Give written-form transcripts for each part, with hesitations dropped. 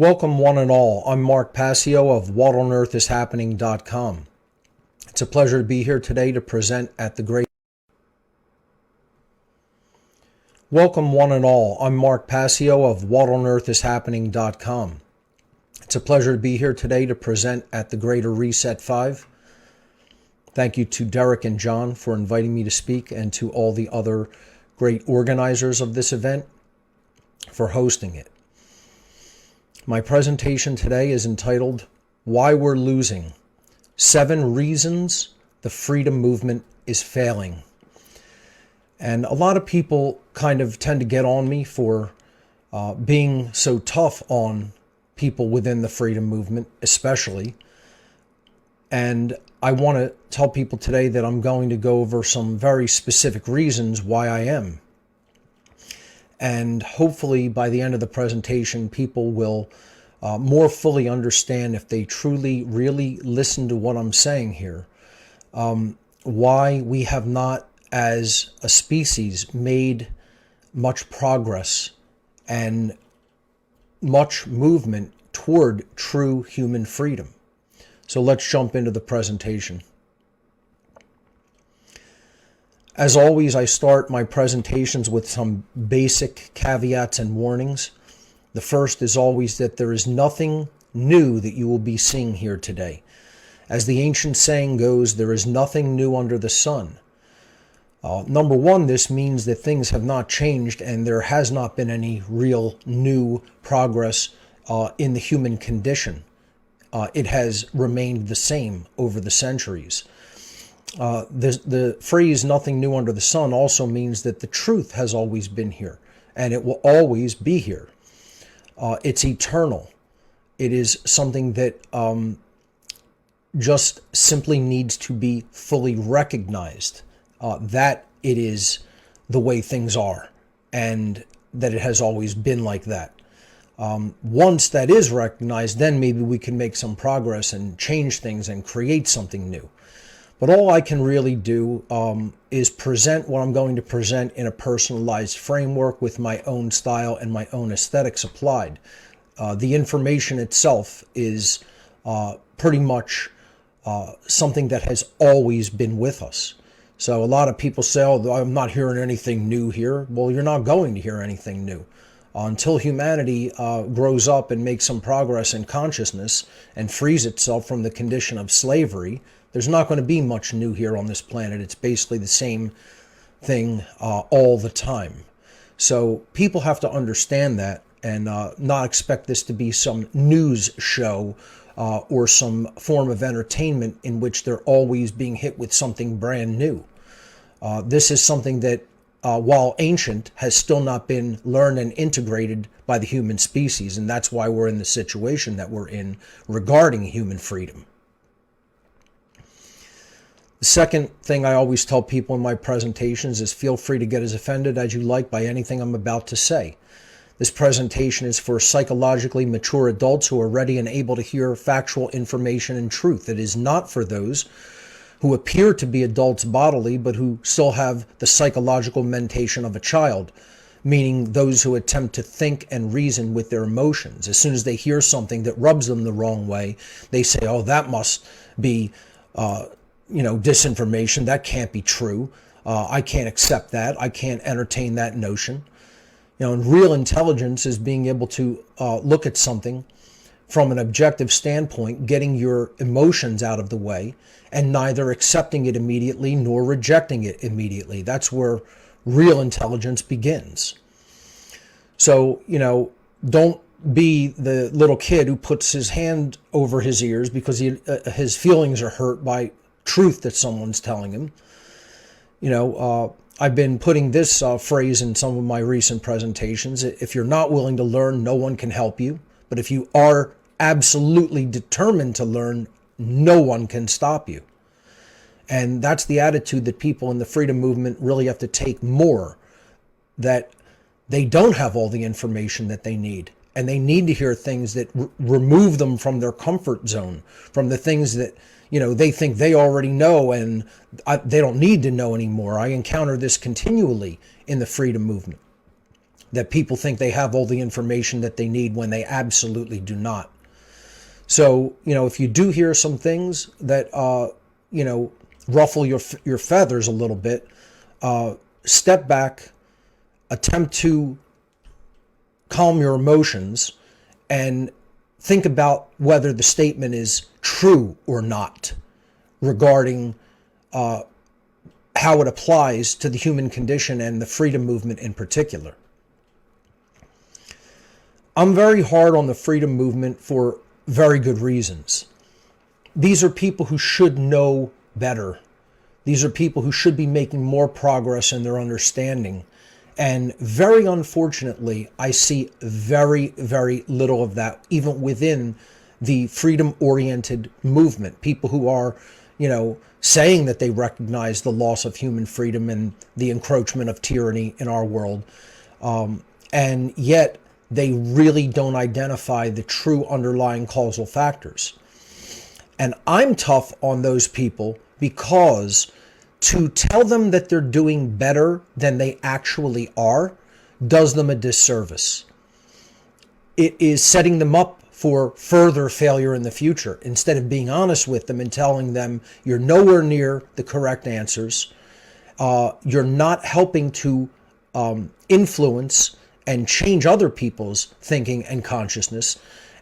Welcome one and all. I'm Mark Passio of whatonearthishappening.com. It's a pleasure to be here today to present at the great. Welcome one and all. I'm Mark Passio of whatonearthishappening.com. It's a pleasure to be here today to present at the Greater Reset 5. Thank you to Derek and John for inviting me to speak, and to all the other great organizers of this event for hosting it. My presentation today is entitled, Why We're Losing: 7 Reasons the Freedom Movement is Failing. And a lot of people kind of tend to get on me for being so tough on people within the freedom movement, especially. And I want to tell people today that I'm going to go over some very specific reasons why I am. And hopefully by the end of the presentation, people will more fully understand, if they truly, really listen to what I'm saying here, why we have not, as a species, made much progress and much movement toward true human freedom. So let's jump into the presentation. As always, I start my presentations with some basic caveats and warnings. The first is always that there is nothing new that you will be seeing here today. As the ancient saying goes, there is nothing new under the sun. Number one, this means that things have not changed and there has not been any real new progress in the human condition. It has remained the same over the centuries. The phrase "nothing new under the sun" also means that the truth has always been here, and it will always be here. It's eternal. It is something that just simply needs to be fully recognized, that it is the way things are, and that it has always been like that. Once that is recognized, then maybe we can make some progress and change things and create something new. But all I can really do is present what I'm going to present in a personalized framework with my own style and my own aesthetics applied. The information itself is pretty much something that has always been with us. So a lot of people say, "Oh, I'm not hearing anything new here." Well, you're not going to hear anything new. Until humanity grows up and makes some progress in consciousness and frees itself from the condition of slavery, there's not going to be much new here on this planet. It's basically the same thing all the time. So people have to understand that and not expect this to be some news show or some form of entertainment in which they're always being hit with something brand new. This is something that, while ancient, has still not been learned and integrated by the human species, and that's why we're in the situation that we're in regarding human freedom. The second thing I always tell people in my presentations is feel free to get as offended as you like by anything I'm about to say. This presentation is for psychologically mature adults who are ready and able to hear factual information and truth. It is not for those who appear to be adults bodily, but who still have the psychological mentation of a child, meaning those who attempt to think and reason with their emotions. As soon as they hear something that rubs them the wrong way, they say, "Oh, that must be disinformation. That can't be true. I can't accept that. I can't entertain that notion." And real intelligence is being able to look at something from an objective standpoint, getting your emotions out of the way, and neither accepting it immediately nor rejecting it immediately. That's where real intelligence begins. So, don't be the little kid who puts his hand over his ears because his feelings are hurt by truth that someone's telling him. I've been putting this phrase in some of my recent presentations. If you're not willing to learn, no one can help you. But if you are absolutely determined to learn, no one can stop you. And that's the attitude that people in the freedom movement really have to take more, that they don't have all the information that they need. And they need to hear things that remove them from their comfort zone, from the things that they think they already know and they don't need to know anymore. I encounter this continually in the freedom movement. that people think they have all the information that they need when they absolutely do not. So, if you do hear some things that, ruffle your feathers a little bit, step back, attempt to calm your emotions, and think about whether the statement is true or not regarding how it applies to the human condition and the freedom movement in particular. I'm very hard on the freedom movement for very good reasons. These are people who should know better. These are people who should be making more progress in their understanding. And very unfortunately, I see very, very little of that, even within the freedom-oriented movement. People who are, saying that they recognize the loss of human freedom and the encroachment of tyranny in our world. And yet they really don't identify the true underlying causal factors. And I'm tough on those people because to tell them that they're doing better than they actually are does them a disservice. It is setting them up for further failure in the future instead of being honest with them and telling them you're nowhere near the correct answers. You're not helping to influence and change other people's thinking and consciousness.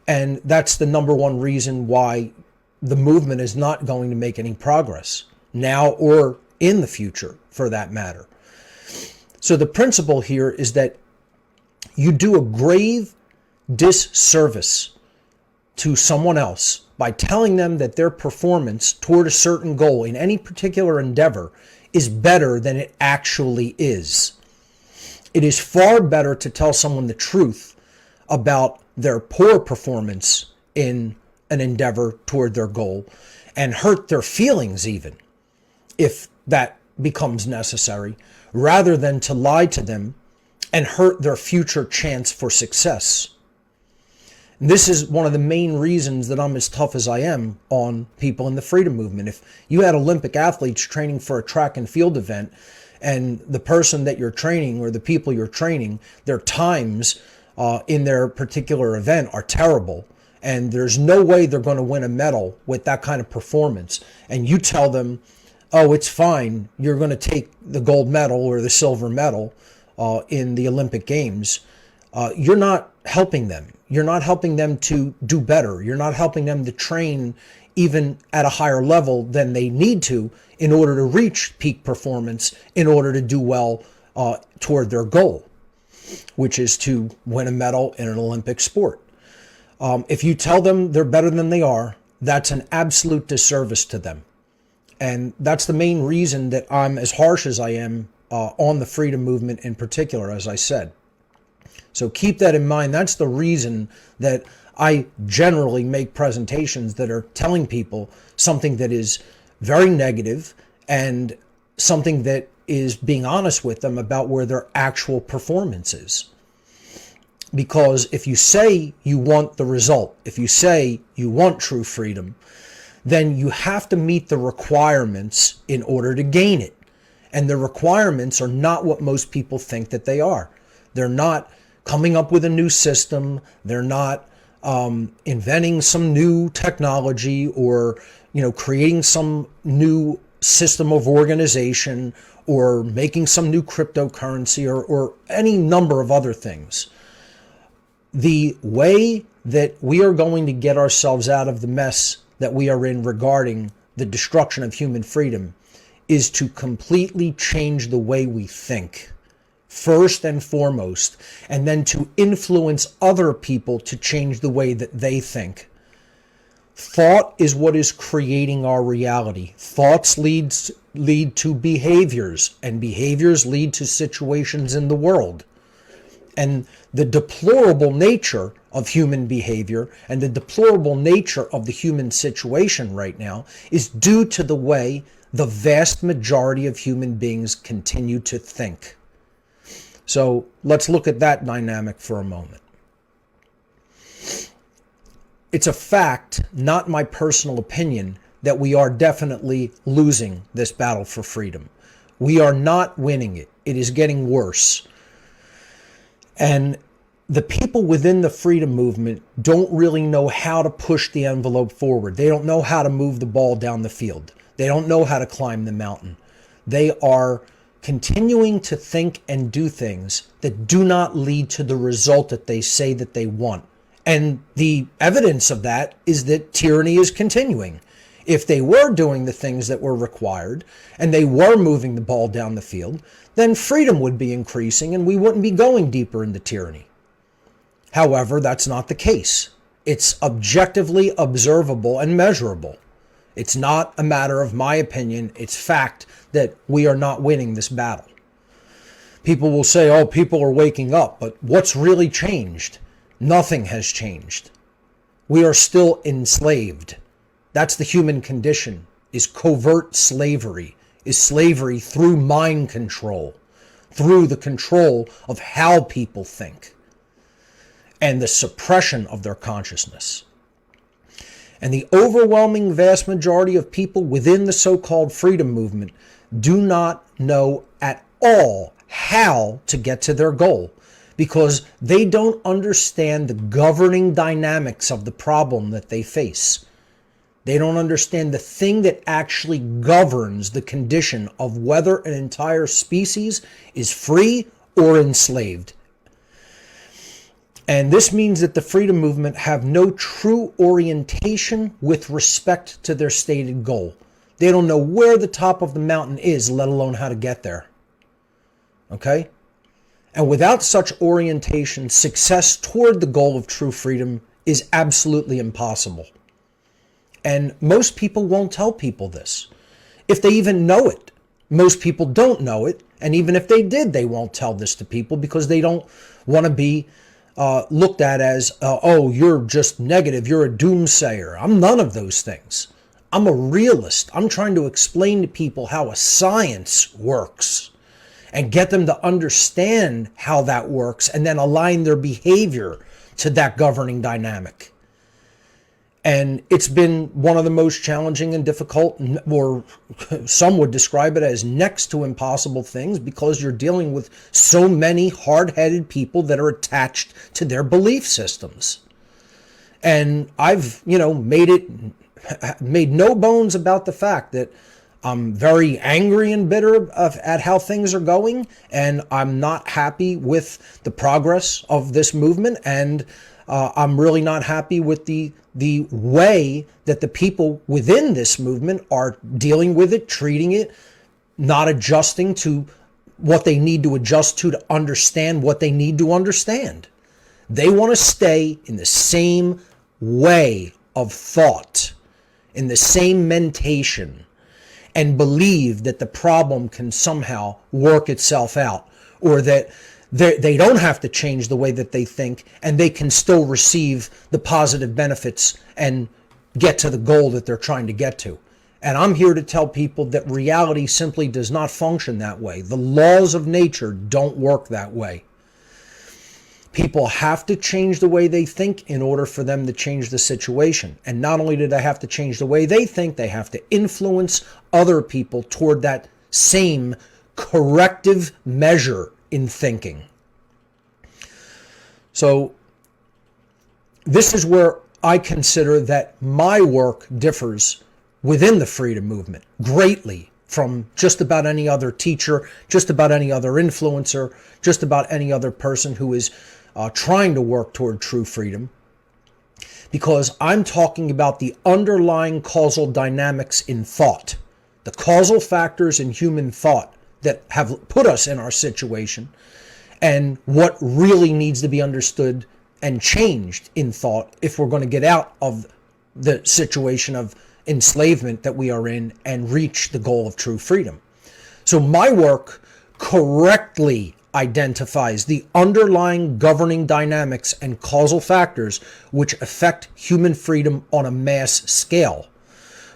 And that's the number one reason why the movement is not going to make any progress now or in the future, for that matter. So the principle here is that you do a grave disservice to someone else by telling them that their performance toward a certain goal in any particular endeavor is better than it actually is. It is far better to tell someone the truth about their poor performance in an endeavor toward their goal and hurt their feelings even, if that becomes necessary, rather than to lie to them and hurt their future chance for success. And this is one of the main reasons that I'm as tough as I am on people in the freedom movement. If you had Olympic athletes training for a track and field event, and the person that you're training or the people you're training, their times in their particular event are terrible, and there's no way they're going to win a medal with that kind of performance, and you tell them, oh, it's fine, you're going to take the gold medal or the silver medal in the Olympic Games, you're not helping them. You're not helping them to do better. You're not helping them to train even at a higher level than they need to in order to reach peak performance, in order to do well toward their goal, which is to win a medal in an Olympic sport. If you tell them they're better than they are, that's an absolute disservice to them. And that's the main reason that I'm as harsh as I am on the freedom movement in particular, as I said. So keep that in mind. That's the reason that I generally make presentations that are telling people something that is very negative and something that is being honest with them about where their actual performance is. Because if you say you want the result, if you say you want true freedom, then you have to meet the requirements in order to gain it. And the requirements are not what most people think that they are. They're not coming up with a new system. They're not inventing some new technology or creating some new system of organization or making some new cryptocurrency or any number of other things. The way that we are going to get ourselves out of the mess that we are in regarding the destruction of human freedom is to completely change the way we think, first and foremost, and then to influence other people to change the way that they think. Thought is what is creating our reality. Thoughts lead to behaviors, and behaviors lead to situations in the world. And the deplorable nature of human behavior and the deplorable nature of the human situation right now is due to the way the vast majority of human beings continue to think. So let's look at that dynamic for a moment. It's a fact, not my personal opinion, that we are definitely losing this battle for freedom. We are not winning it. It is getting worse. And the people within the freedom movement don't really know how to push the envelope forward. They don't know how to move the ball down the field. They don't know how to climb the mountain. They are continuing to think and do things that do not lead to the result that they say that they want. And the evidence of that is that tyranny is continuing. If they were doing the things that were required and they were moving the ball down the field, then freedom would be increasing and we wouldn't be going deeper into tyranny. However, that's not the case. It's objectively observable and measurable. It's not a matter of my opinion. It's fact that we are not winning this battle. People will say, oh, people are waking up, but what's really changed? Nothing has changed. We are still enslaved. That's the human condition, is covert slavery, is slavery through mind control, through the control of how people think and the suppression of their consciousness. And the overwhelming vast majority of people within the so-called freedom movement do not know at all how to get to their goal because they don't understand the governing dynamics of the problem that they face. They don't understand the thing that actually governs the condition of whether an entire species is free or enslaved. And this means that the freedom movement have no true orientation with respect to their stated goal. They don't know where the top of the mountain is, let alone how to get there. Okay? And without such orientation, success toward the goal of true freedom is absolutely impossible. And most people won't tell people this. If they even know it, most people don't know it. And even if they did, they won't tell this to people because they don't want to be looked at as, oh, you're just negative, you're a doomsayer. I'm none of those things. I'm a realist. I'm trying to explain to people how a science works and get them to understand how that works and then align their behavior to that governing dynamic. And it's been one of the most challenging and difficult, or some would describe it as next to impossible things, because you're dealing with so many hard-headed people that are attached to their belief systems. And I've, made no bones about the fact that I'm very angry and bitter at how things are going, and I'm not happy with the progress of this movement, and I'm really not happy with the way that the people within this movement are dealing with it, treating it, not adjusting to what they need to adjust to understand what they need to understand. They want to stay in the same way of thought, in the same mentation, and believe that the problem can somehow work itself out, or that they don't have to change the way that they think and they can still receive the positive benefits and get to the goal that they're trying to get to. And I'm here to tell people that reality simply does not function that way. The laws of nature don't work that way. People have to change the way they think in order for them to change the situation. And not only do they have to change the way they think, they have to influence other people toward that same corrective measure in thinking. So this is where I consider that my work differs within the freedom movement greatly from just about any other teacher, just about any other influencer, just about any other person who is trying to work toward true freedom, because I'm talking about the underlying causal dynamics in thought, the causal factors in human thought that have put us in our situation, and what really needs to be understood and changed in thought if we're going to get out of the situation of enslavement that we are in and reach the goal of true freedom. So my work correctly identifies the underlying governing dynamics and causal factors which affect human freedom on a mass scale.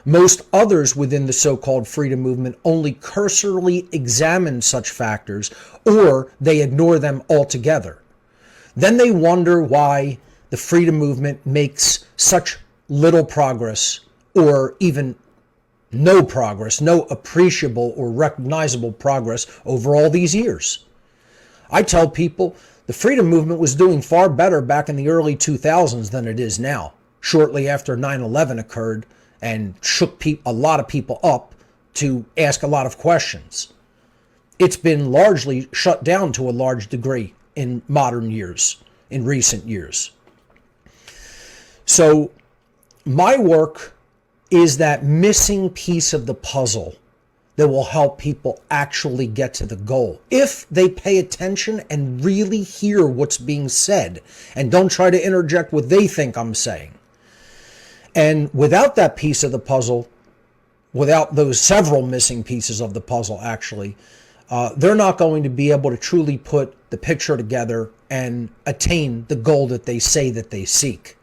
Most others within the so-called freedom movement only cursorily examine such factors, or they ignore them altogether. Then they wonder why the freedom movement makes such little progress, or even no progress, no appreciable or recognizable progress over all these years. I tell people The freedom movement was doing far better back in the early 2000s than it is now, shortly after 9/11 occurred and shook a lot of people up to ask a lot of questions. It's been largely shut down to a large degree in modern years, in recent years. So my work is that missing piece of the puzzle that will help people actually get to the goal. If they pay attention and really hear what's being said and don't try to interject what they think I'm saying. And without that piece of the puzzle, without those several missing pieces of the puzzle actually, they're not going to be able to truly put the picture together and attain the goal that they say that they seek.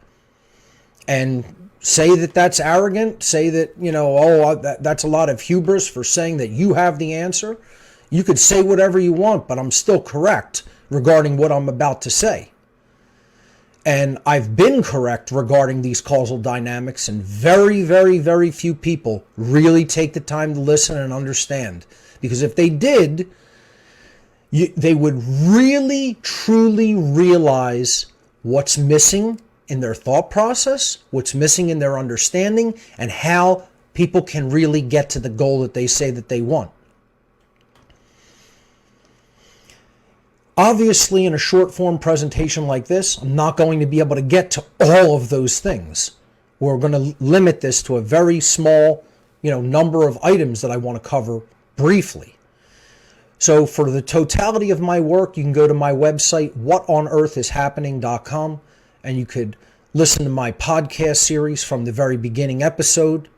And say that that's arrogant, say that, that's a lot of hubris for saying that you have the answer. You could say whatever you want, but I'm still correct regarding what I'm about to say. And I've been correct regarding these causal dynamics, and very, very, very few people really take the time to listen and understand. Because if they did, they would really, truly realize what's missing in their thought process, what's missing in their understanding, and how people can really get to the goal that they say that they want. Obviously, in a short form presentation like this, I'm not going to be able to get to all of those things. We're going to limit this to a very small, number of items that I want to cover briefly. So for the totality of my work, you can go to my website, whatonearthishappening.com, and you could listen to my podcast series from the very beginning episode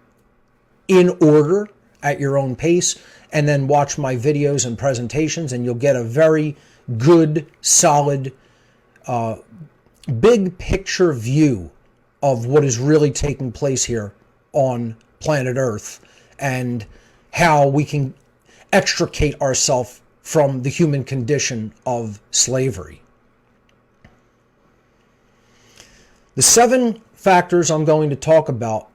in order at your own pace, and then watch my videos and presentations, and you'll get a very good, solid, big picture view of what is really taking place here on planet Earth and how we can extricate ourselves from the human condition of slavery. The 7 factors I'm going to talk about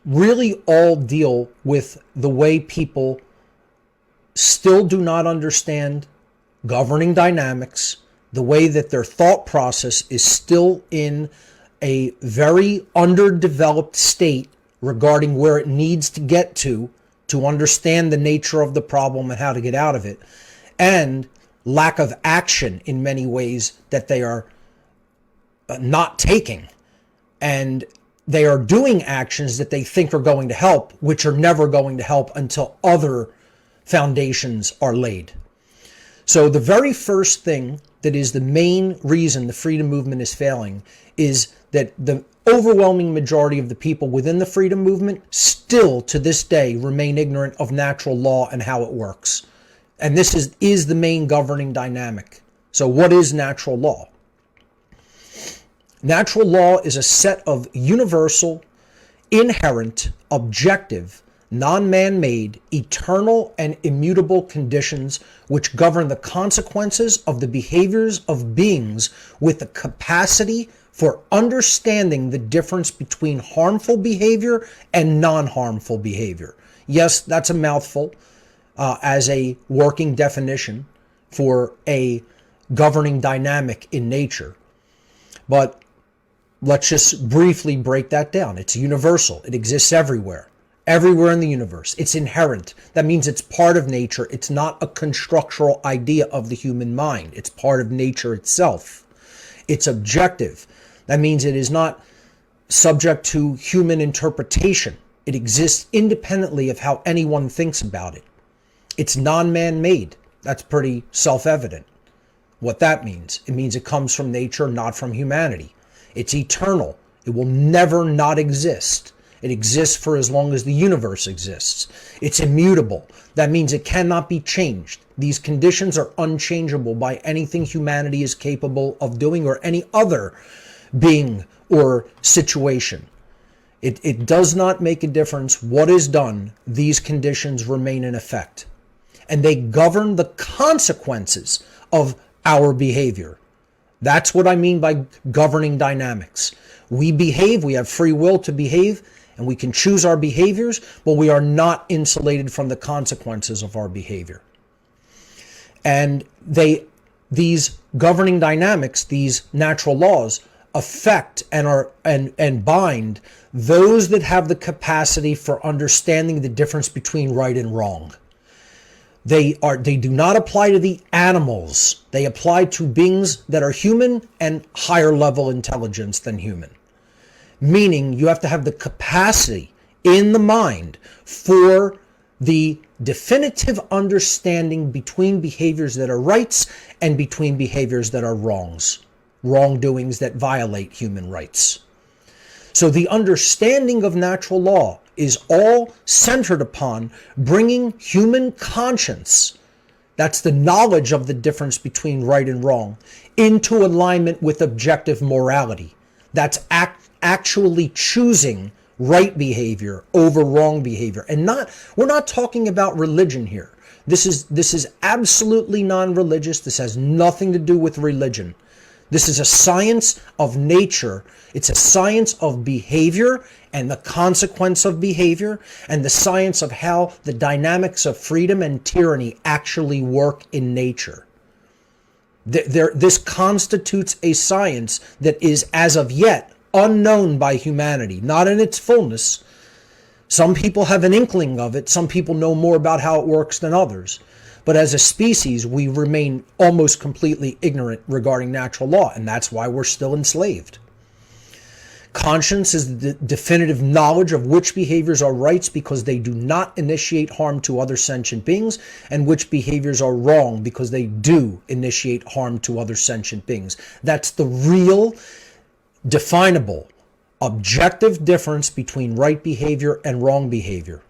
really all deal with the way people still do not understand governing dynamics, the way that their thought process is still in a very underdeveloped state regarding where it needs to get to understand the nature of the problem and how to get out of it, and lack of action in many ways that they are not taking. And they are doing actions that they think are going to help, which are never going to help until other foundations are laid. So the very first thing that is the main reason the freedom movement is failing is that the overwhelming majority of the people within the freedom movement still to this day remain ignorant of natural law and how it works. And this is the main governing dynamic. So what is natural law? Natural law is a set of universal, inherent, objective, non-man-made, eternal, and immutable conditions which govern the consequences of the behaviors of beings with the capacity for understanding the difference between harmful behavior and non-harmful behavior. Yes, that's a mouthful as a working definition for a governing dynamic in nature. But let's just briefly break that down. It's universal. It exists everywhere in the universe. It's inherent. That means it's part of nature. It's not a constructural idea of the human mind. It's part of nature itself. It's objective. That means it is not subject to human interpretation. It exists independently of how anyone thinks about it. It's non-man-made. That's pretty self-evident. What that means, it means it comes from nature, not from humanity. It's eternal. It will never not exist. It exists for as long as the universe exists. It's immutable. That means it cannot be changed. These conditions are unchangeable by anything humanity is capable of doing or any other being or situation. It does not make a difference what is done. These conditions remain in effect. And they govern the consequences of our behavior. That's what I mean by governing dynamics. We behave, we have free will to behave, and we can choose our behaviors, but we are not insulated from the consequences of our behavior. And they these governing dynamics, these natural laws, affect and bind those that have the capacity for understanding the difference between right and wrong. They do not apply to the animals. They apply to beings that are human and higher level intelligence than human. Meaning you have to have the capacity in the mind for the definitive understanding between behaviors that are rights and between behaviors that are wrongs, wrongdoings that violate human rights. So the understanding of natural law is all centered upon bringing human conscience, that's the knowledge of the difference between right and wrong, into alignment with objective morality. That's actually choosing right behavior over wrong behavior. And we're not talking about religion here. This is absolutely non-religious. This has nothing to do with religion. This is a science of nature. It's a science of behavior and the consequence of behavior, and the science of how the dynamics of freedom and tyranny actually work in nature. This constitutes a science that is, as of yet, unknown by humanity, not in its fullness. Some people have an inkling of it. Some people know more about how it works than others. But as a species, we remain almost completely ignorant regarding natural law, and that's why we're still enslaved. Conscience is the definitive knowledge of which behaviors are rights because they do not initiate harm to other sentient beings, and which behaviors are wrong because they do initiate harm to other sentient beings. That's the real, definable, objective difference between right behavior and wrong behavior.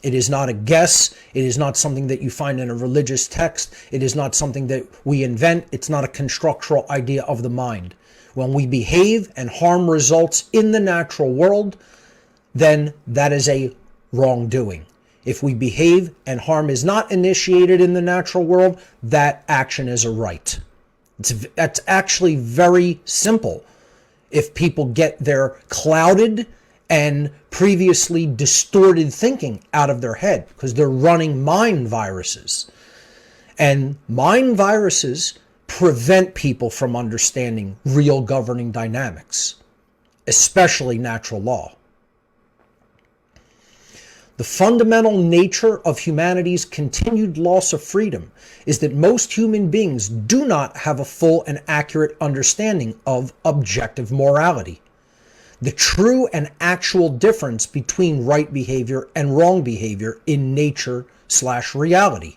It is not a guess. It is not something that you find in a religious text. It is not something that we invent. It's not a constructural idea of the mind. When we behave and harm results in the natural world, then that is a wrongdoing. If we behave and harm is not initiated in the natural world, that action is a right. That's actually very simple. If people get their clouded and previously distorted thinking out of their head, because they're running mind viruses. And mind viruses prevent people from understanding real governing dynamics, especially natural law. The fundamental nature of humanity's continued loss of freedom is that most human beings do not have a full and accurate understanding of objective morality, the true and actual difference between right behavior and wrong behavior in nature/reality.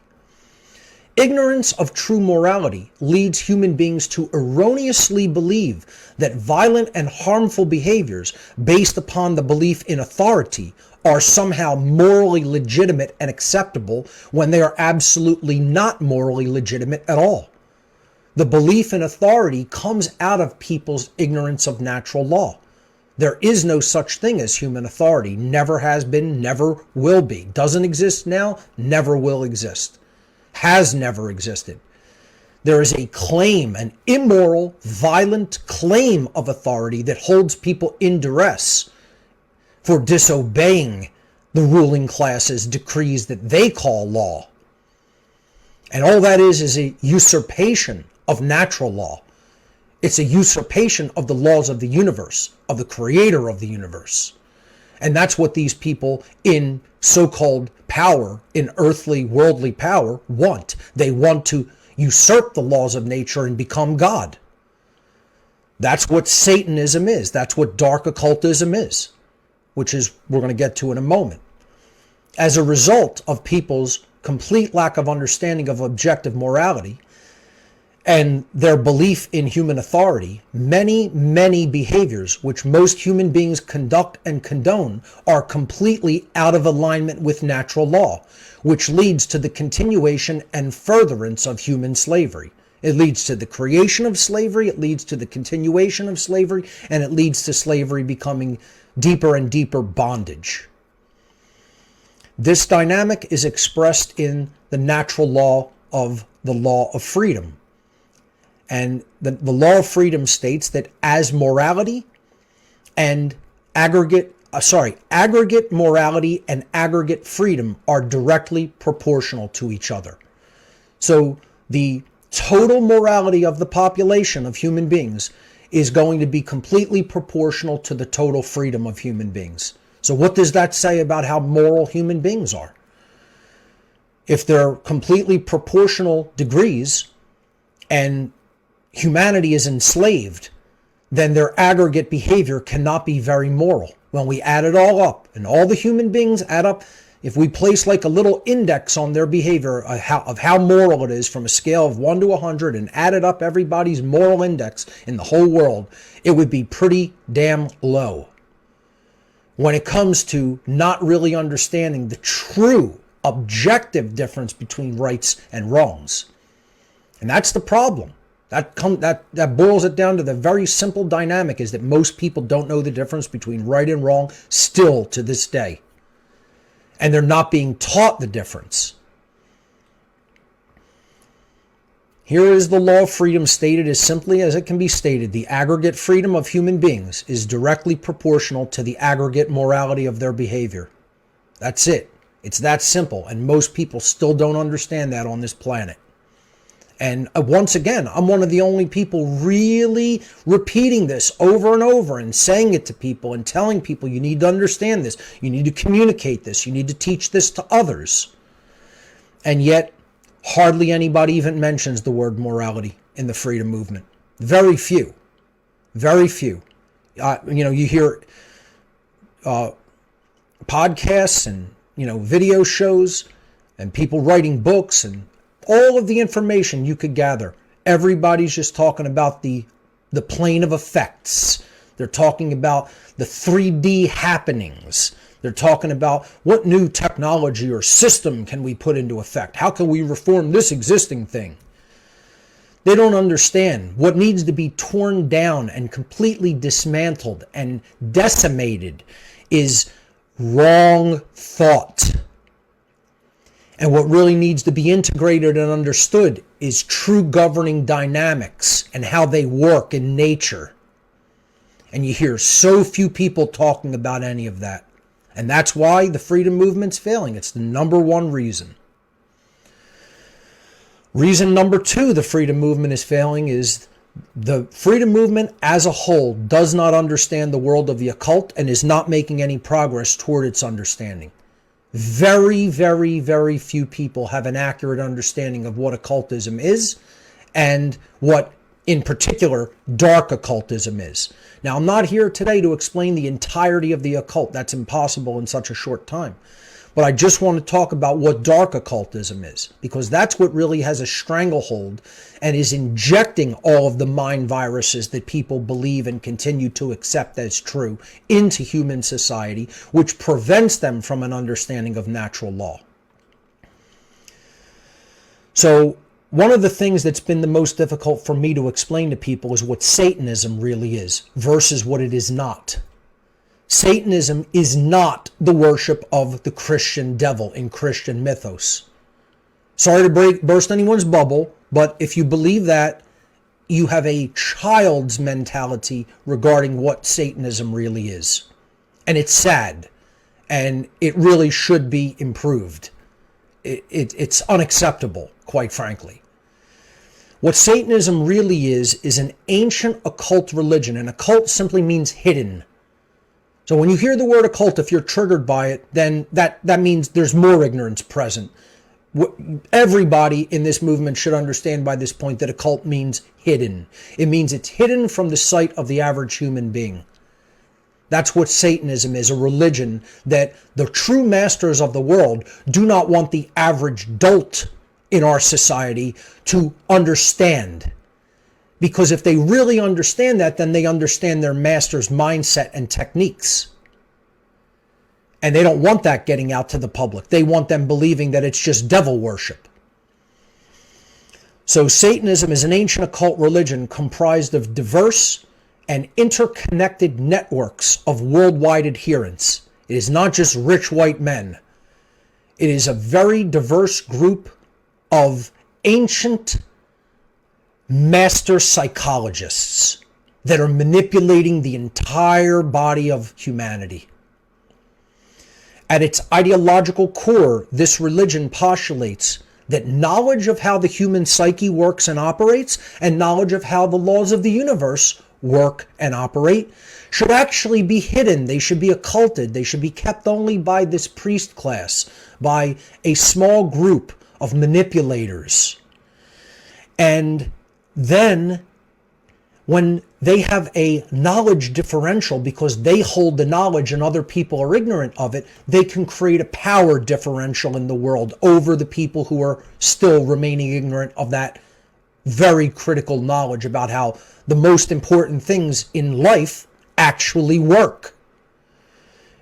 Ignorance of true morality leads human beings to erroneously believe that violent and harmful behaviors based upon the belief in authority are somehow morally legitimate and acceptable when they are absolutely not morally legitimate at all. The belief in authority comes out of people's ignorance of natural law. There is no such thing as human authority. Never has been, never will be. Doesn't exist now, never will exist. Has never existed. There is a claim, an immoral, violent claim of authority that holds people in duress for disobeying the ruling class's decrees that they call law. And all that is a usurpation of natural law. It's a usurpation of the laws of the universe, of the creator of the universe. And that's what these people in so-called power, in earthly, worldly power, want. They want to usurp the laws of nature and become God. That's what Satanism is. That's what dark occultism is, which is we're going to get to in a moment. As a result of people's complete lack of understanding of objective morality and their belief in human authority, many, many behaviors which most human beings conduct and condone are completely out of alignment with natural law, which leads to the continuation and furtherance of human slavery. It leads to the creation of slavery, it leads to the continuation of slavery, and it leads to slavery becoming deeper and deeper bondage. This dynamic is expressed in the natural law of freedom. And the law of freedom states that as morality and aggregate morality and aggregate freedom are directly proportional to each other. So the total morality of the population of human beings is going to be completely proportional to the total freedom of human beings. So what does that say about how moral human beings are? If they're completely proportional degrees and humanity is enslaved, then their aggregate behavior cannot be very moral. When we add it all up and all the human beings add up, if we place like a little index on their behavior of how moral it is from a scale of 1 to 100 and added up everybody's moral index in the whole world, it would be pretty damn low when it comes to not really understanding the true objective difference between rights and wrongs. And that's the problem. That boils it down to the very simple dynamic, is that most people don't know the difference between right and wrong still to this day. And they're not being taught the difference. Here is the law of freedom stated as simply as it can be stated. The aggregate freedom of human beings is directly proportional to the aggregate morality of their behavior. That's it. It's that simple. And most people still don't understand that on this planet. And once again, I'm one of the only people really repeating this over and over and saying it to people and telling people, you need to understand this. You need to communicate this. You need to teach this to others. And yet, hardly anybody even mentions the word morality in the freedom movement. Very few. Very few. You hear podcasts and, video shows and people writing books and all of the information you could gather. Everybody's just talking about the plane of effects. They're talking about the 3D happenings. They're talking about what new technology or system can we put into effect? How can we reform this existing thing? They don't understand what needs to be torn down and completely dismantled and decimated is wrong thought. And what really needs to be integrated and understood is true governing dynamics and how they work in nature. And you hear so few people talking about any of that. And that's why the freedom movement's failing. It's the number one reason. Reason number two the freedom movement is failing is the freedom movement as a whole does not understand the world of the occult and is not making any progress toward its understanding. Very, very, very few people have an accurate understanding of what occultism is and what, in particular, dark occultism is. Now, I'm not here today to explain the entirety of the occult. That's impossible in such a short time. But I just want to talk about what dark occultism is, because that's what really has a stranglehold and is injecting all of the mind viruses that people believe and continue to accept as true into human society, which prevents them from an understanding of natural law. So one of the things that's been the most difficult for me to explain to people is what Satanism really is versus what it is not. Satanism is not the worship of the Christian devil in Christian mythos. Sorry to burst anyone's bubble, but if you believe that, you have a child's mentality regarding what Satanism really is. And it's sad, and it really should be improved. It's unacceptable, quite frankly. What Satanism really is an ancient occult religion, and occult simply means hidden. So when you hear the word occult, if you're triggered by it, then that means there's more ignorance present. Everybody in this movement should understand by this point that occult means hidden. It means it's hidden from the sight of the average human being. That's what Satanism is, a religion that the true masters of the world do not want the average dolt in our society to understand. Because if they really understand that, then they understand their master's mindset and techniques. And they don't want that getting out to the public. They want them believing that it's just devil worship. So Satanism is an ancient occult religion comprised of diverse and interconnected networks of worldwide adherents. It is not just rich white men. It is a very diverse group of ancient master psychologists that are manipulating the entire body of humanity. At its ideological core, this religion postulates that knowledge of how the human psyche works and operates, and knowledge of how the laws of the universe work and operate, should actually be hidden. They should be occulted. They should be kept only by this priest class, by a small group of manipulators. And then when they have a knowledge differential because they hold the knowledge and other people are ignorant of it, they can create a power differential in the world over the people who are still remaining ignorant of that very critical knowledge about how the most important things in life actually work.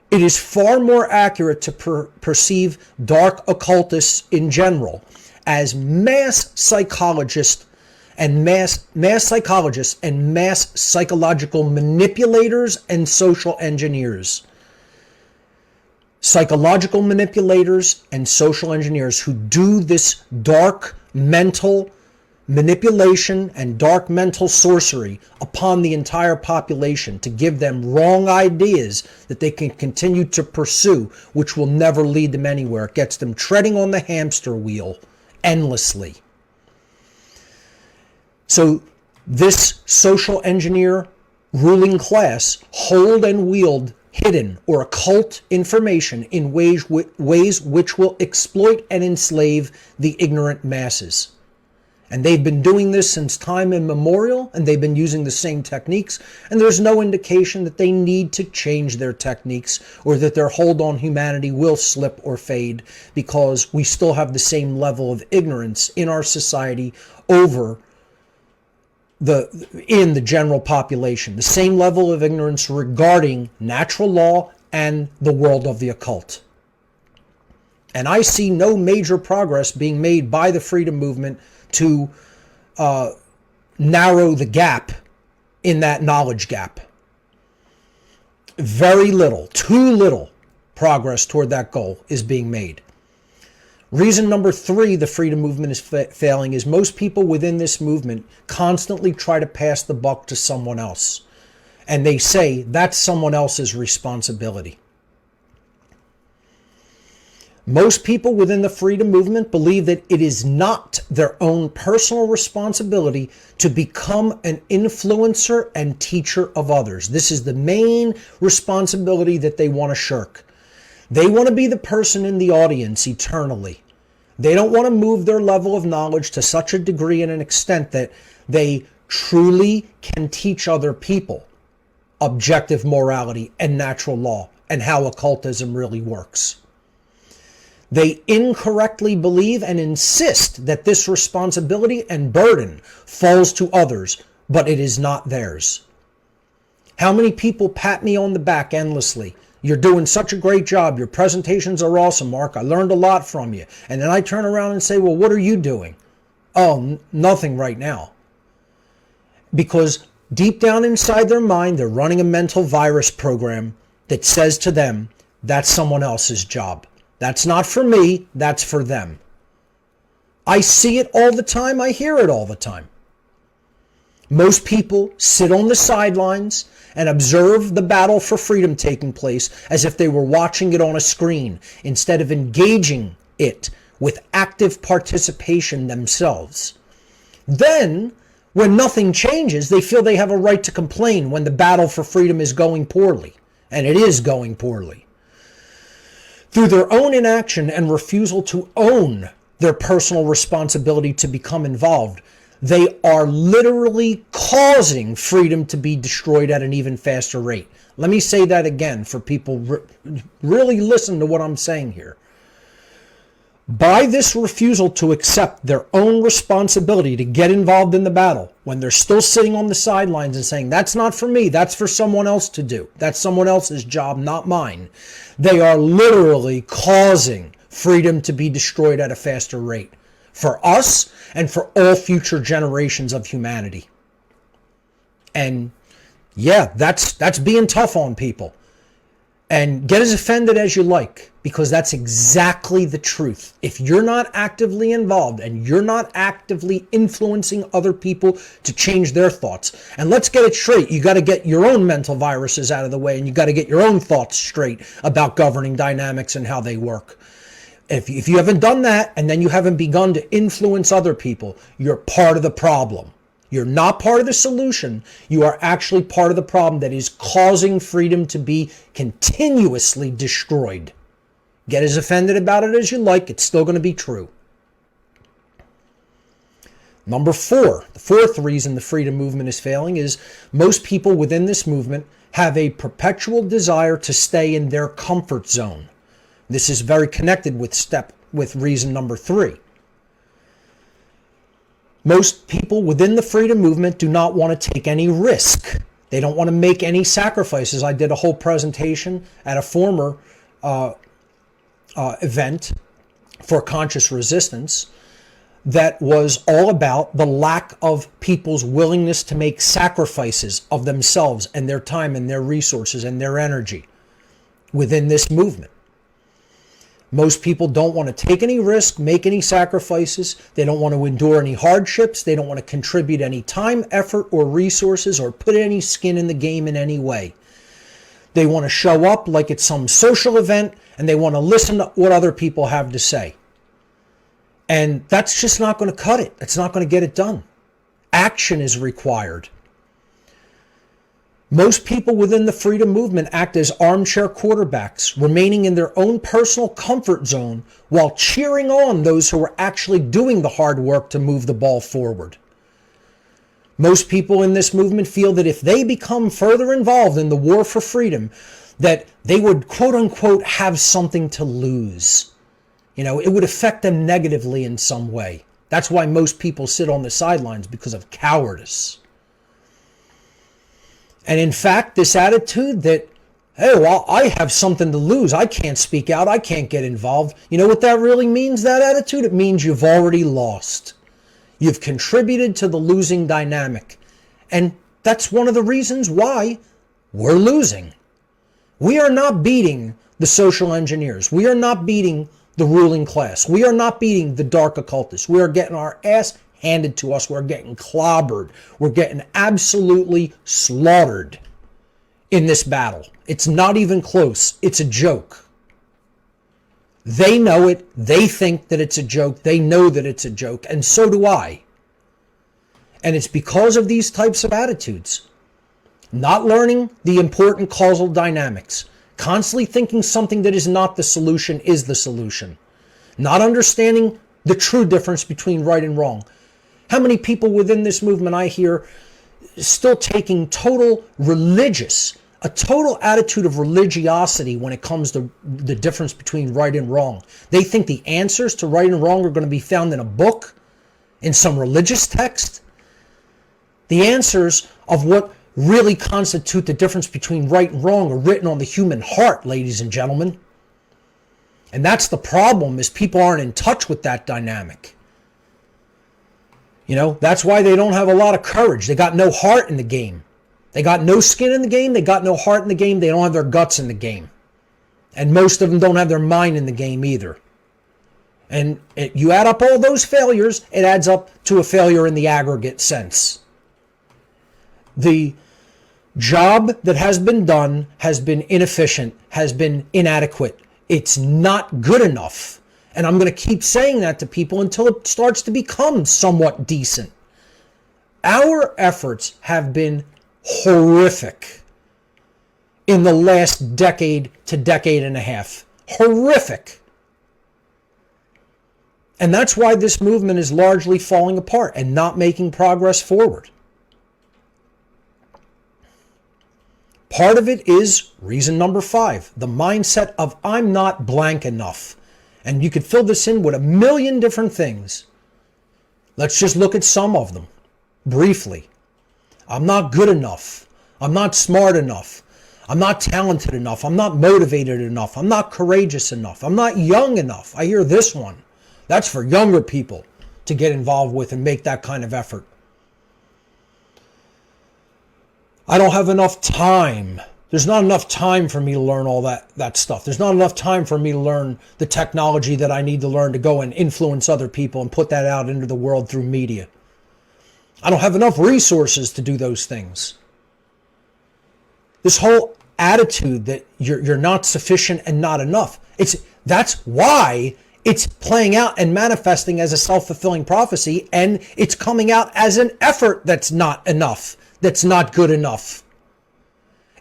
It is far more accurate to perceive dark occultists in general as mass psychologists and mass psychological manipulators and social engineers. Psychological manipulators and social engineers who do this dark mental manipulation and dark mental sorcery upon the entire population to give them wrong ideas that they can continue to pursue, which will never lead them anywhere. It gets them treading on the hamster wheel endlessly. So this social engineer ruling class hold and wield hidden or occult information in ways which will exploit and enslave the ignorant masses. And they've been doing this since time immemorial, and they've been using the same techniques, and there's no indication that they need to change their techniques or that their hold on humanity will slip or fade, because we still have the same level of ignorance in our society in the general population, the same level of ignorance regarding natural law and the world of the occult. And I see no major progress being made by the freedom movement to narrow the gap in that knowledge gap. Very little, too little progress toward that goal is being made. Reason number 3 the freedom movement is failing is most people within this movement constantly try to pass the buck to someone else. And they say that's someone else's responsibility. Most people within the freedom movement believe that it is not their own personal responsibility to become an influencer and teacher of others. This is the main responsibility that they want to shirk. They want to be the person in the audience eternally. They don't want to move their level of knowledge to such a degree and an extent that they truly can teach other people objective morality and natural law and how occultism really works. They incorrectly believe and insist that this responsibility and burden falls to others, but it is not theirs. How many people pat me on the back endlessly? You're doing such a great job. Your presentations are awesome, Mark. I learned a lot from you. And then I turn around and say, well, what are you doing? Oh, nothing right now. Because deep down inside their mind, they're running a mental virus program that says to them, that's someone else's job. That's not for me, that's for them. I see it all the time, I hear it all the time. Most people sit on the sidelines and observe the battle for freedom taking place as if they were watching it on a screen, instead of engaging it with active participation themselves. Then, when nothing changes, they feel they have a right to complain when the battle for freedom is going poorly. And it is going poorly. Through their own inaction and refusal to own their personal responsibility to become involved, they are literally causing freedom to be destroyed at an even faster rate. Let me say that again for people really listen to what I'm saying here. By this refusal to accept their own responsibility to get involved in the battle, when they're still sitting on the sidelines and saying, that's not for me, that's for someone else to do. That's someone else's job, not mine. They are literally causing freedom to be destroyed at a faster rate for us and for all future generations of humanity. And yeah, that's being tough on people. And get as offended as you like, because that's exactly the truth. If you're not actively involved and you're not actively influencing other people to change their thoughts, and let's get it straight, you got to get your own mental viruses out of the way, and you got to get your own thoughts straight about governing dynamics and how they work. If you haven't done that, and then you haven't begun to influence other people, you're part of the problem. You're not part of the solution. You are actually part of the problem that is causing freedom to be continuously destroyed. Get as offended about it as you like. It's still going to be true. Number 4, the fourth reason the freedom movement is failing is most people within this movement have a perpetual desire to stay in their comfort zone. This is very connected with reason number 3. Most people within the freedom movement do not want to take any risk. They don't want to make any sacrifices. I did a whole presentation at a former event for conscious resistance that was all about the lack of people's willingness to make sacrifices of themselves and their time and their resources and their energy within this movement. Most people don't want to take any risk, make any sacrifices. They don't want to endure any hardships. They don't want to contribute any time, effort, or resources, or put any skin in the game in any way. They want to show up like it's some social event, and they want to listen to what other people have to say. And that's just not going to cut it. It's not going to get it done. Action is required. Most people within the freedom movement act as armchair quarterbacks, remaining in their own personal comfort zone while cheering on those who are actually doing the hard work to move the ball forward. Most people in this movement feel that if they become further involved in the war for freedom, that they would, quote unquote, have something to lose. It would affect them negatively in some way. That's why most people sit on the sidelines, because of cowardice. And in fact, this attitude that, hey, well, I have something to lose. I can't speak out. I can't get involved. You know what that really means, that attitude? It means you've already lost. You've contributed to the losing dynamic. And that's one of the reasons why we're losing. We are not beating the social engineers. We are not beating the ruling class. We are not beating the dark occultists. We are getting our ass handed to us. We're getting clobbered. We're getting absolutely slaughtered in this battle. It's not even close. It's a joke. They know it. They think that it's a joke. They know that it's a joke. And so do I. And it's because of these types of attitudes. Not learning the important causal dynamics. Constantly thinking something that is not the solution is the solution. Not understanding the true difference between right and wrong. How many people within this movement I hear still taking a total attitude of religiosity when it comes to the difference between right and wrong. They think the answers to right and wrong are going to be found in a book, in some religious text. The answers of what really constitute the difference between right and wrong are written on the human heart, ladies and gentlemen. And that's the problem, is people aren't in touch with that dynamic. That's why they don't have a lot of courage. They got no heart in the game. They got no skin in the game. They got no heart in the game. They don't have their guts in the game. And most of them don't have their mind in the game either. And you add up all those failures, it adds up to a failure in the aggregate sense. The job that has been done has been inefficient, has been inadequate. It's not good enough. And I'm going to keep saying that to people until it starts to become somewhat decent. Our efforts have been horrific in the last decade to decade and a half. Horrific. And that's why this movement is largely falling apart and not making progress forward. Part of it is reason number 5, the mindset of I'm not blank enough. And you could fill this in with a million different things. Let's just look at some of them briefly. I'm not good enough. I'm not smart enough. I'm not talented enough. I'm not motivated enough. I'm not courageous enough. I'm not young enough. I hear this one. That's for younger people to get involved with and make that kind of effort. I don't have enough time. There's not enough time for me to learn all that stuff. There's not enough time for me to learn the technology that I need to learn to go and influence other people and put that out into the world through media. I don't have enough resources to do those things. This whole attitude that you're not sufficient and not enough. That's why it's playing out and manifesting as a self-fulfilling prophecy, and it's coming out as an effort that's not enough, that's not good enough.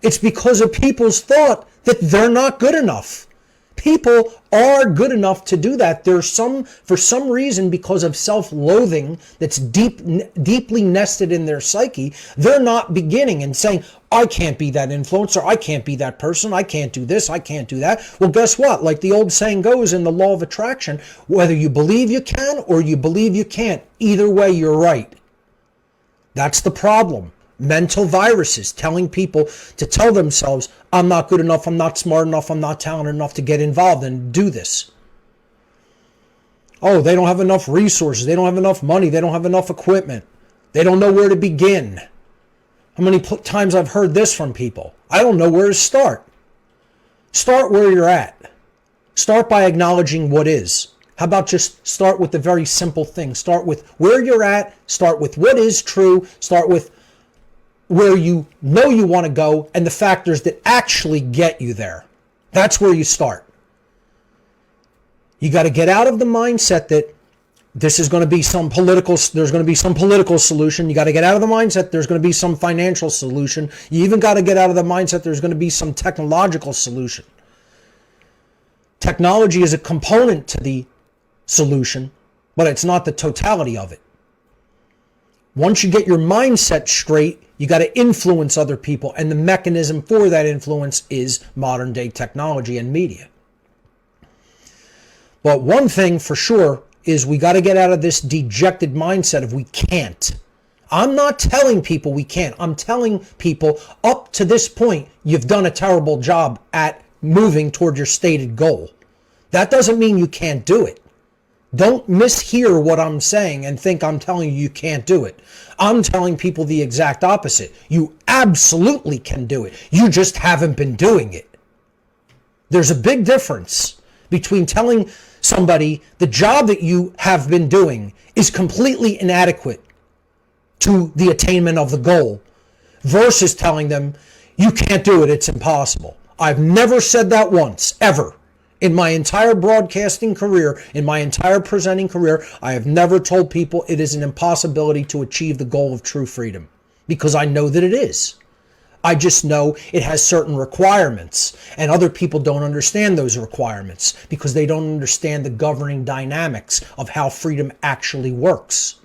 It's because of people's thought that they're not good enough. People are good enough to do that. For some reason, because of self-loathing that's deeply nested in their psyche, they're not beginning and saying, I can't be that influencer, I can't be that person, I can't do this, I can't do that. Well, guess what? Like the old saying goes in the law of attraction, whether you believe you can or you believe you can't, either way, you're right. That's the problem. Mental viruses telling people to tell themselves, I'm not good enough, I'm not smart enough, I'm not talented enough to get involved and do this. Oh, they don't have enough resources, they don't have enough money, they don't have enough equipment, they don't know where to begin. How many times I've heard this from people? I don't know where to start. Start where you're at. Start by acknowledging what is. How about just start with the very simple thing? Start with where you're at, start with what is true, start with where you know you want to go and the factors that actually get you there. That's where you start. You got to get out of the mindset that this is going to be there's going to be some political solution. You got to get out of the mindset there's going to be some financial solution. You even got to get out of the mindset there's going to be some technological solution. Technology is a component to the solution, but it's not the totality of it. Once you get your mindset straight, you got to influence other people, and the mechanism for that influence is modern day technology and media. But one thing for sure is we got to get out of this dejected mindset of we can't. I'm not telling people we can't. I'm telling people up to this point, you've done a terrible job at moving toward your stated goal. That doesn't mean you can't do it. Don't mishear what I'm saying and think I'm telling you you can't do it. I'm telling people the exact opposite. You absolutely can do it. You just haven't been doing it. There's a big difference between telling somebody the job that you have been doing is completely inadequate to the attainment of the goal versus telling them you can't do it, it's impossible. I've never said that once, ever. In my entire broadcasting career, in my entire presenting career, I have never told people it is an impossibility to achieve the goal of true freedom, because I know that it is. I just know it has certain requirements, and other people don't understand those requirements because they don't understand the governing dynamics of how freedom actually works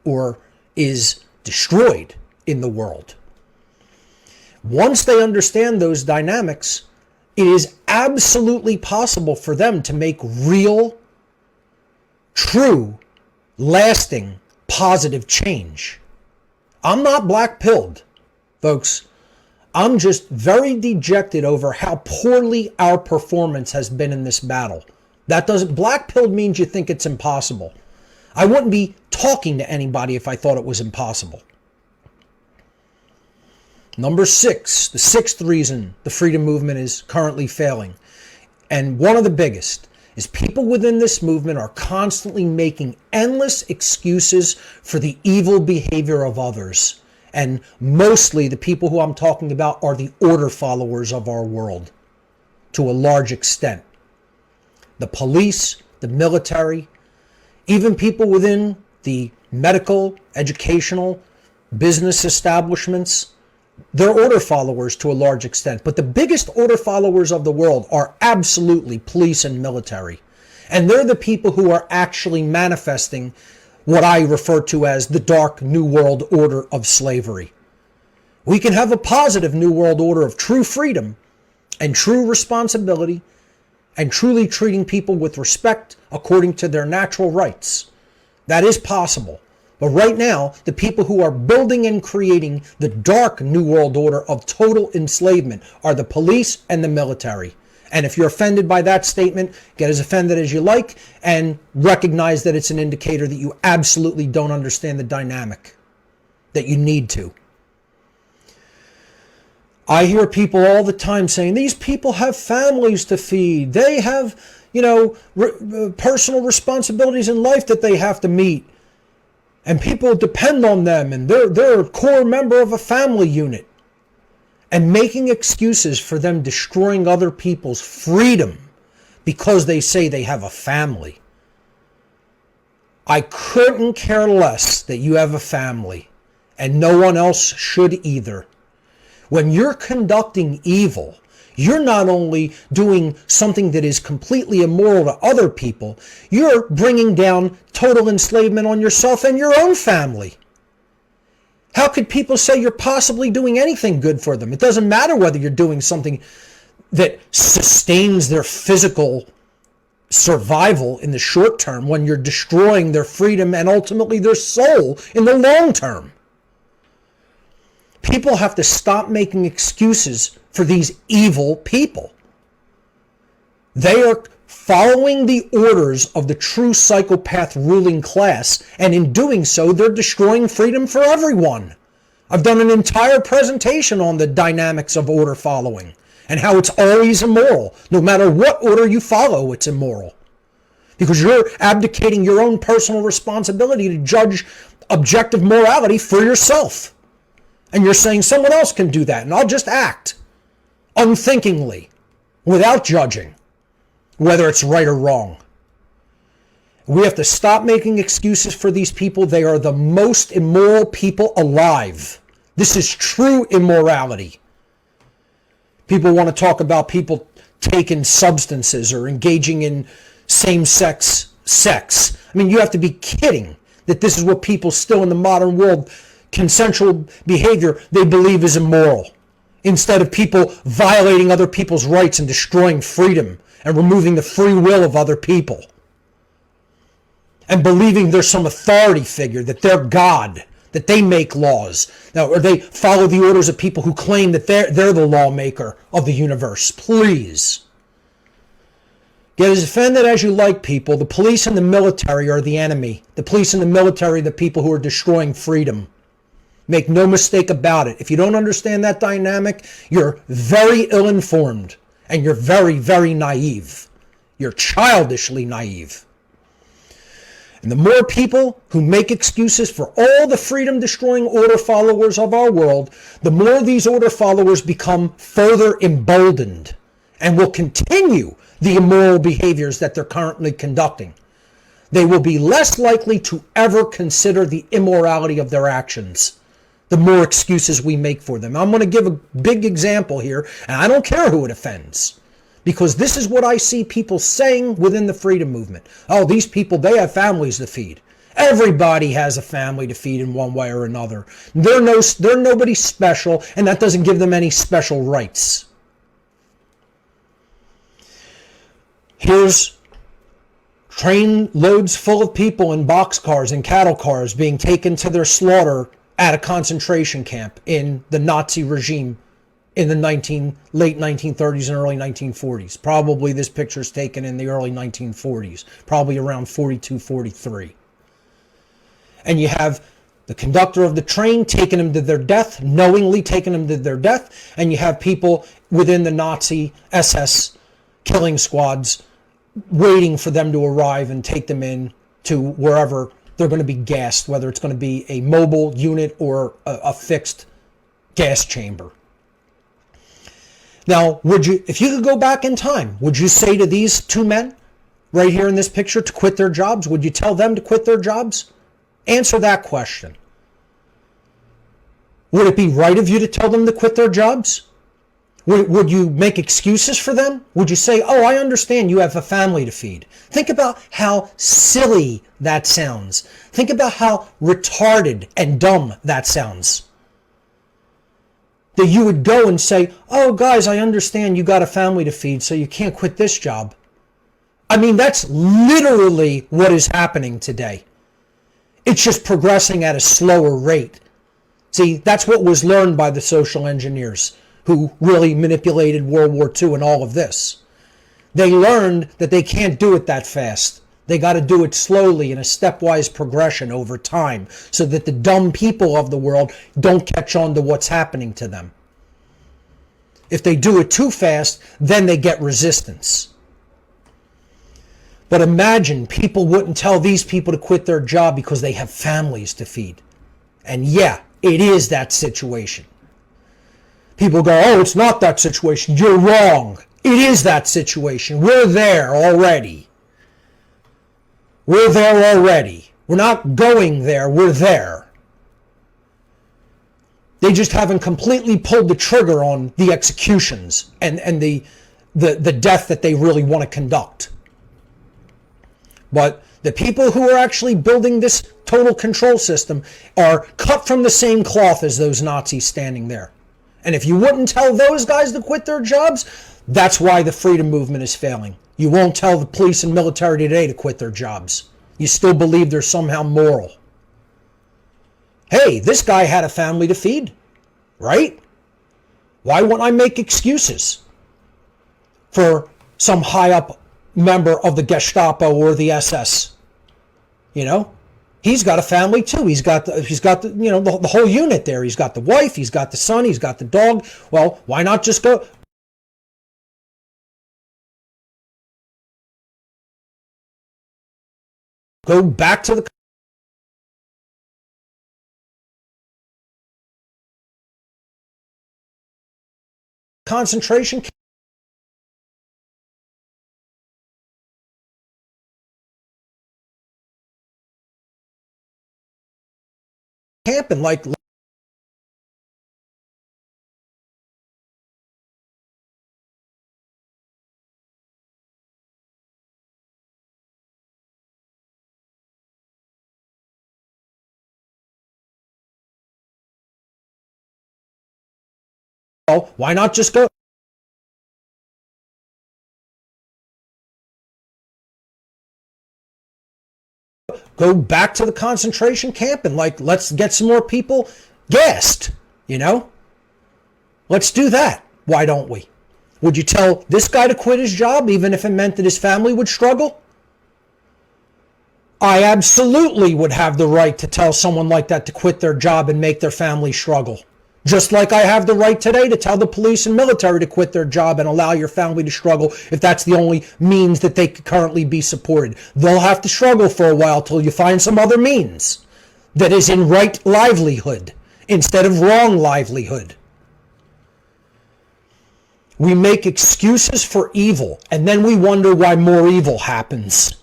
or is destroyed in the world. Once they understand those dynamics, it is absolutely possible for them to make real, true, lasting, positive change. I'm not black-pilled, folks. I'm just very dejected over how poorly our performance has been in this battle. Black-pilled means you think it's impossible. I wouldn't be talking to anybody if I thought it was impossible. Number 6, the 6th reason the freedom movement is currently failing, and one of the biggest, is people within this movement are constantly making endless excuses for the evil behavior of others. And mostly the people who I'm talking about are the order followers of our world, to a large extent. The police, the military, even people within the medical, educational, business establishments, they're order followers to a large extent. But the biggest order followers of the world are absolutely police and military. And they're the people who are actually manifesting what I refer to as the dark New World Order of slavery. We can have a positive New World Order of true freedom and true responsibility and truly treating people with respect according to their natural rights. That is possible. But right now, the people who are building and creating the dark New World Order of total enslavement are the police and the military. And if you're offended by that statement, get as offended as you like and recognize that it's an indicator that you absolutely don't understand the dynamic, that you need to. I hear people all the time saying, these people have families to feed. They have, personal responsibilities in life that they have to meet. And people depend on them, and they're a core member of a family unit. And making excuses for them destroying other people's freedom because they say they have a family. I couldn't care less that you have a family, and no one else should either. When you're conducting evil, you're not only doing something that is completely immoral to other people, you're bringing down total enslavement on yourself and your own family. How could people say you're possibly doing anything good for them? It doesn't matter whether you're doing something that sustains their physical survival in the short term when you're destroying their freedom and ultimately their soul in the long term. People have to stop making excuses for these evil people. They are following the orders of the true psychopath ruling class, and in doing so, they're destroying freedom for everyone. I've done an entire presentation on the dynamics of order following and how it's always immoral. No matter what order you follow, it's immoral. Because you're abdicating your own personal responsibility to judge objective morality for yourself. And you're saying someone else can do that, and I'll just act unthinkingly, without judging whether it's right or wrong. We have to stop making excuses for these people. They are the most immoral people alive. This is true immorality. People want to talk about people taking substances or engaging in same-sex sex. I mean, you have to be kidding that this is what people still in the modern world, consensual behavior, they believe is immoral. Instead of people violating other people's rights and destroying freedom and removing the free will of other people. And believing there's some authority figure, that they're God, that they make laws. Now, or they follow the orders of people who claim that they're the lawmaker of the universe. Please. Get as offended as you like, people. The police and the military are the enemy. The police and the military are the people who are destroying freedom. Make no mistake about it. If you don't understand that dynamic, you're very ill-informed. And you're very, very naive. You're childishly naive. And the more people who make excuses for all the freedom-destroying order followers of our world, the more these order followers become further emboldened and will continue the immoral behaviors that they're currently conducting. They will be less likely to ever consider the immorality of their actions, the more excuses we make for them. I'm going to give a big example here, and I don't care who it offends, because this is what I see people saying within the freedom movement. Oh, these people, they have families to feed. Everybody has a family to feed in one way or another. They're nobody special, and that doesn't give them any special rights. Here's train loads full of people in boxcars and cattle cars being taken to their slaughter at a concentration camp in the Nazi regime in the late 1930s and early 1940s. Probably this picture is taken in the early 1940s, probably around 42, 43. And you have the conductor of the train taking them to their death, knowingly taking them to their death, and you have people within the Nazi SS killing squads waiting for them to arrive and take them in to wherever they're going to be gassed, whether it's going to be a mobile unit or a fixed gas chamber. Now, if you could go back in time, would you say to these two men right here in this picture to quit their jobs? Would you tell them to quit their jobs? Answer that question. Would it be right of you to tell them to quit their jobs? Would you make excuses for them? Would you say, oh, I understand you have a family to feed? Think about how silly that sounds. Think about how retarded and dumb that sounds. That you would go and say, oh, guys, I understand you got a family to feed, so you can't quit this job. I mean, that's literally what is happening today. It's just progressing at a slower rate. See, that's what was learned by the social engineers who really manipulated World War II and all of this. They learned that they can't do it that fast. They got to do it slowly in a stepwise progression over time so that the dumb people of the world don't catch on to what's happening to them. If they do it too fast, then they get resistance. But imagine people wouldn't tell these people to quit their job because they have families to feed. And yeah, it is that situation. People go, oh, it's not that situation. You're wrong. It is that situation. We're there already. We're there already. We're not going there, we're there. They just haven't completely pulled the trigger on the executions and the death that they really want to conduct. But the people who are actually building this total control system are cut from the same cloth as those Nazis standing there. And if you wouldn't tell those guys to quit their jobs, that's why the freedom movement is failing. You won't tell the police and military today to quit their jobs. You still believe they're somehow moral. Hey, this guy had a family to feed, right? Why wouldn't I make excuses for some high up member of the Gestapo or the SS? You know, he's got a family too. He's got the whole unit there. He's got the wife, he's got the son, he's got the dog. Well, why not just go back to the concentration camp and why not just go back to the concentration camp and let's get some more people gassed, you know? Let's do that. Why don't we? Would you tell this guy to quit his job even if it meant that his family would struggle? I absolutely would have the right to tell someone like that to quit their job and make their family struggle. Just like I have the right today to tell the police and military to quit their job and allow your family to struggle if that's the only means that they could currently be supported. They'll have to struggle for a while till you find some other means that is in right livelihood instead of wrong livelihood. We make excuses for evil and then we wonder why more evil happens.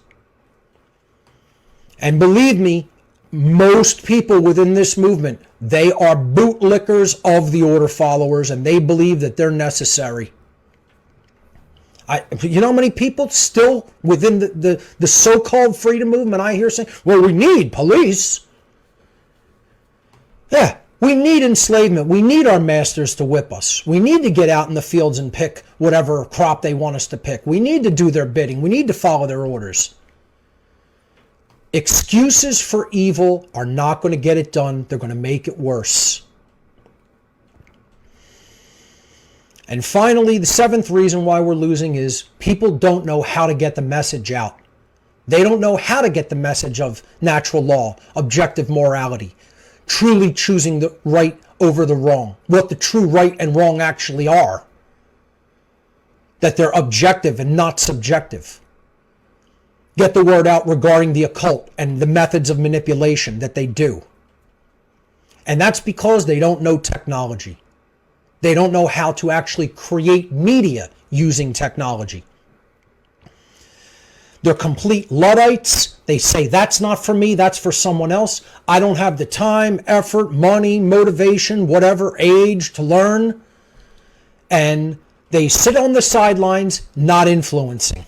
And believe me, most people within this movement, they are bootlickers of the order followers and they believe that they're necessary. You know how many people still within the so-called freedom movement I hear saying, well, we need police. Yeah, we need enslavement. We need our masters to whip us. We need to get out in the fields and pick whatever crop they want us to pick. We need to do their bidding. We need to follow their orders. Excuses for evil are not going to get it done. They're going to make it worse. And finally, the seventh reason why we're losing is people don't know how to get the message out. They don't know how to get the message of natural law, objective morality, truly choosing the right over the wrong, what the true right and wrong actually are. That they're objective and not subjective. Get the word out regarding the occult and the methods of manipulation that they do. And that's because they don't know technology. They don't know how to actually create media using technology. They're complete Luddites. They say, that's not for me, that's for someone else. I don't have the time, effort, money, motivation, whatever, age to learn. And they sit on the sidelines, not influencing.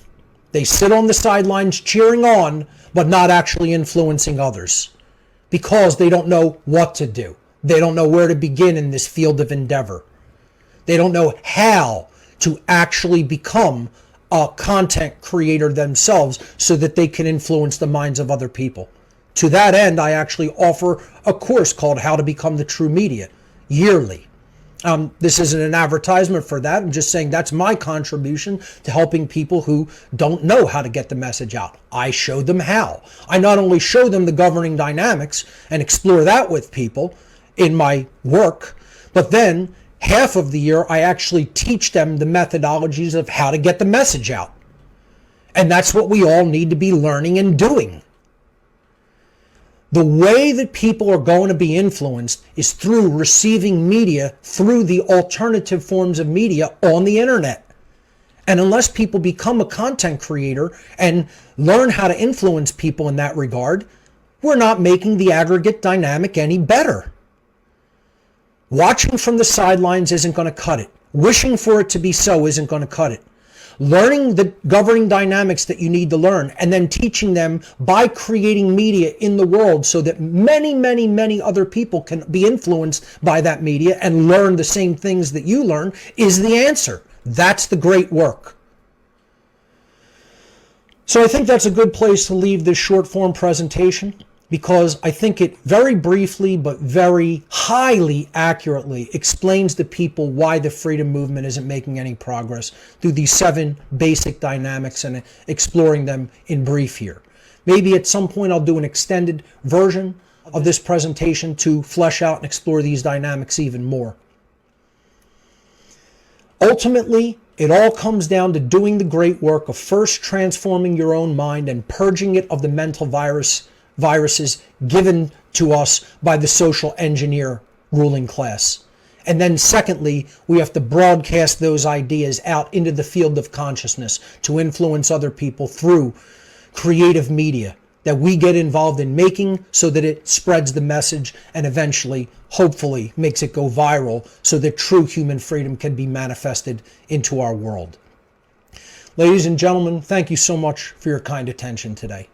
They sit on the sidelines cheering on, but not actually influencing others because they don't know what to do. They don't know where to begin in this field of endeavor. They don't know how to actually become a content creator themselves so that they can influence the minds of other people. To that end, I actually offer a course called How to Become the True Media yearly. This isn't an advertisement for that. I'm just saying that's my contribution to helping people who don't know how to get the message out. I show them how. I not only show them the governing dynamics and explore that with people in my work, but then half of the year I actually teach them the methodologies of how to get the message out. And that's what we all need to be learning and doing. The way that people are going to be influenced is through receiving media through the alternative forms of media on the internet. And unless people become a content creator and learn how to influence people in that regard, we're not making the aggregate dynamic any better. Watching from the sidelines isn't going to cut it. Wishing for it to be so isn't going to cut it. Learning the governing dynamics that you need to learn and then teaching them by creating media in the world so that many, many, many other people can be influenced by that media and learn the same things that you learn is the answer. That's the great work. So I think that's a good place to leave this short form presentation, because I think it very briefly but very highly accurately explains to people why the freedom movement isn't making any progress through these 7 basic dynamics and exploring them in brief here. Maybe at some point I'll do an extended version of this presentation to flesh out and explore these dynamics even more. Ultimately, it all comes down to doing the great work of first transforming your own mind and purging it of the mental viruses given to us by the social engineer ruling class. And then secondly, we have to broadcast those ideas out into the field of consciousness to influence other people through creative media that we get involved in making so that it spreads the message and eventually, hopefully, makes it go viral so that true human freedom can be manifested into our world. Ladies and gentlemen, thank you so much for your kind attention today.